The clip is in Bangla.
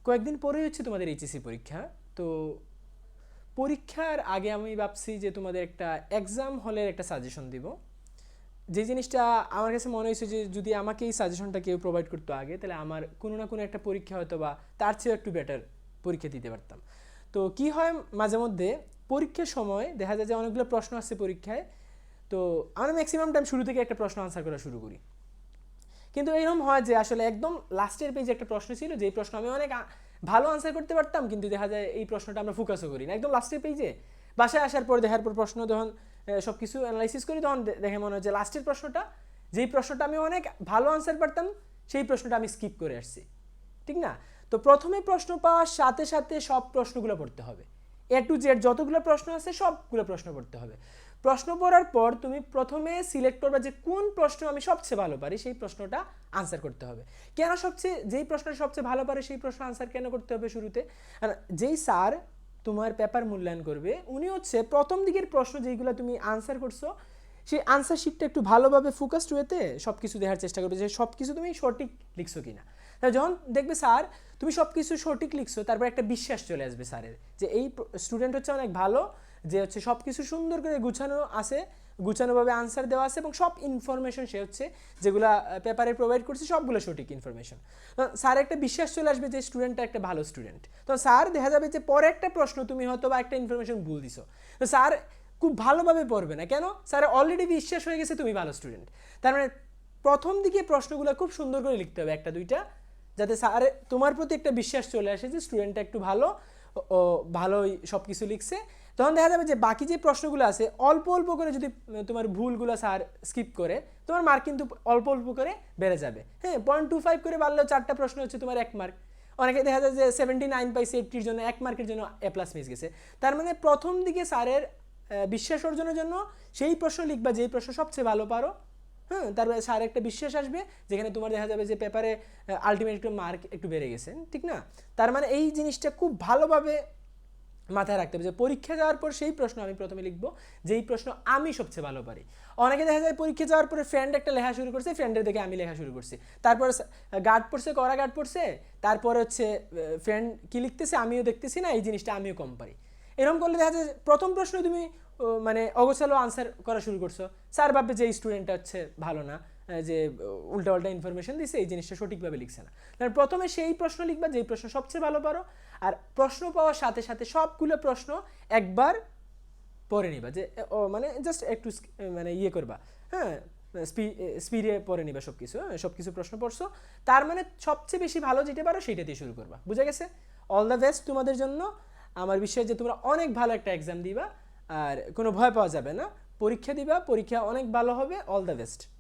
কয়েকদিন পরেই হচ্ছে তোমাদের এইচএসসি পরীক্ষা। তো পরীক্ষার আগে আমি ভাবছি যে তোমাদের একটা এক্সাম হলের একটা সাজেশন দিব। যে জিনিসটা আমার কাছে মনে হয়েছে যে যদি আমাকে এই সাজেশনটা কেউ প্রোভাইড করতো আগে, তাহলে আমার কোনো না কোনো একটা পরীক্ষা হয়তো বা তার চেয়েও একটু বেটার পরীক্ষা দিতে পারতাম। তো কি হয়, মাঝে মধ্যে পরীক্ষার সময় দেখা যায় যে অনেকগুলো প্রশ্ন আসছে পরীক্ষায়। তো আমরা ম্যাক্সিমাম টাইম শুরু থেকে একটা প্রশ্ন আনসার করা শুরু করি, কিন্তু এরকম হয় যে আসলে একদম লাস্টের পেজে একটা প্রশ্ন ছিল, যেই প্রশ্ন আমি অনেক ভালো আনসার করতে পারতাম, কিন্তু দেখা যায় এই প্রশ্নটা আমরা ফোকাসও করি না একদম লাস্টের পেজে। বাসায় আসার পর দেখার পর প্রশ্ন যখন সব কিছু অ্যানালাইসিস করি, তখন দেখে মনে হয় যে লাস্টের প্রশ্নটা, যেই প্রশ্নটা আমি অনেক ভালো আনসার পারতাম, সেই প্রশ্নটা আমি স্কিপ করে আসছি। ঠিক না? তো প্রথমে প্রশ্ন পাওয়ার সাথে সাথে সব প্রশ্নগুলো পড়তে হবে, এ টু জেড যতগুলো প্রশ্ন আছে সবগুলো প্রশ্ন পড়তে হবে। প্রশ্ন পড়ার পর তুমি প্রথমে সিলেক্ট করবে যে কোন প্রশ্ন আমি সবচেয়ে ভালো পারি, সেই প্রশ্নটা আনসার করতে হবে। কেন যেই প্রশ্নটা সবচেয়ে ভালো পারে সেই প্রশ্ন আনসার কেন করতে হবে শুরুতে? আর যেই স্যার তোমার পেপার মূল্যায়ন করবে, উনি হচ্ছে প্রথম দিকের প্রশ্ন যেইগুলো তুমি আনসার করছো, সেই আনসার শিটটা একটু ভালোভাবে ফোকাসড ওয়েতে সব কিছু দেখার চেষ্টা করবে যে সব কিছু তুমি সঠিক লিখছো কিনা। তাহলে যখন দেখবে স্যার তুমি সব কিছু সঠিক লিখছো, তারপর একটা বিশ্বাস চলে আসবে স্যারের যে এই স্টুডেন্ট হচ্ছে অনেক ভালো, যে হচ্ছে সব কিছু সুন্দর করে গুছানো আছে, গুছানোভাবে আনসার দেওয়া আছে, এবং সব ইনফরমেশন সে হচ্ছে যেগুলো পেপারে প্রোভাইড করছে সবগুলো সঠিক ইনফরমেশন। তো স্যার একটা বিশ্বাস চলে আসবে যে স্টুডেন্টটা একটা ভালো স্টুডেন্ট। তো স্যার দেখা যাবে যে পরে একটা প্রশ্ন তুমি হয়তো বা একটা ইনফরমেশন ভুল দিছো, তো স্যার খুব ভালোভাবে পড়বে না, কেন? স্যার অলরেডি বিশ্বাস হয়ে গেছে তুমি ভালো স্টুডেন্ট। তার মানে প্রথম দিকে প্রশ্নগুলো খুব সুন্দর করে লিখতে হবে, একটা দুইটা, যাতে স্যার তোমার প্রতি একটা বিশ্বাস চলে আসে যে স্টুডেন্টটা একটু ভালো, ও ভালোই সব কিছু লিখছে। তখন দেখা যাবে যে বাকি যে প্রশ্নগুলো আছে অল্প অল্প করে যদি তোমার ভুলগুলো স্যার স্কিপ করে, তোমার মার্ক কিন্তু অল্প অল্প করে বেড়ে যাবে। হ্যাঁ, 0.25 করে বাড়লেও 4টা প্রশ্ন হচ্ছে তোমার 1 মার্ক। অনেকে দেখা যায় যে 79 পাইছে 80-র জন্য 1 মার্কের জন্য এ প্লাস মিস গেছে। তার মানে প্রথম দিকে স্যারের বিশ্বাস অর্জনের জন্য সেই প্রশ্ন লিখবা যেই প্রশ্ন সবচেয়ে ভালো পারো। হ্যাঁ, তারপরে স্যার একটা বিশ্বাস আসবে, যেখানে তোমার দেখা যাবে যে পেপারে আলটিমেট একটু মার্ক একটু বেড়ে গেছে। ঠিক না? তার মানে এই জিনিসটা খুব ভালোভাবে মাথায় রাখতে হবে যে পরীক্ষা যাওয়ার পর সেই প্রশ্ন আমি প্রথমে লিখবো যেই প্রশ্ন আমি সবচেয়ে ভালো পারি। অনেকে দেখা যায় পরীক্ষা যাওয়ার পরে ফ্রেন্ড একটা লেখা শুরু করছে, ফ্রেন্ডের দেখে আমি লেখা শুরু করছি, তারপরে গার্ড পড়ছে, কড়া গার্ড পড়ছে, তারপরে হচ্ছে ফ্রেন্ড কি লিখতেছে আমিও দেখতেছি না, এই জিনিসটা আমিও কম পারি। এরকম করলে দেখা যায় প্রথম প্রশ্ন তুমি মানে অগোছালো আনসার করা শুরু করছো, স্যার ভাববে যে এই স্টুডেন্টটা হচ্ছে ভালো না, যে উল্টাপাল্টা ইনফরমেশন দিছে, এই জিনিসটা সঠিকভাবে লিখছে না। কারণ প্রথমে সেই প্রশ্ন লিখবা যেই প্রশ্ন সবচেয়ে ভালো পারো, আর প্রশ্ন পাওয়ার সাথে সাথে সবগুলো প্রশ্ন একবার পড়ে নিবা, যে মানে জাস্ট একটু মানে ইয়ে করবা। হ্যাঁ, স্পিডে পড়ে নিবা সব কিছু। হ্যাঁ, সব কিছু প্রশ্ন পড়ছো, তার মানে সবচেয়ে বেশি ভালো যেটা পারো সেইটা দিয়ে শুরু করবা। বুঝা গেছে? অল দ্য বেস্ট তোমাদের জন্য। আমার বিশ্বাস যে তোমরা অনেক ভালো একটা এক্সাম দিবা, আর কোনো ভয় পাওয়া যাবে না। পরীক্ষা দিবা, পরীক্ষা অনেক ভালো হবে। All the best.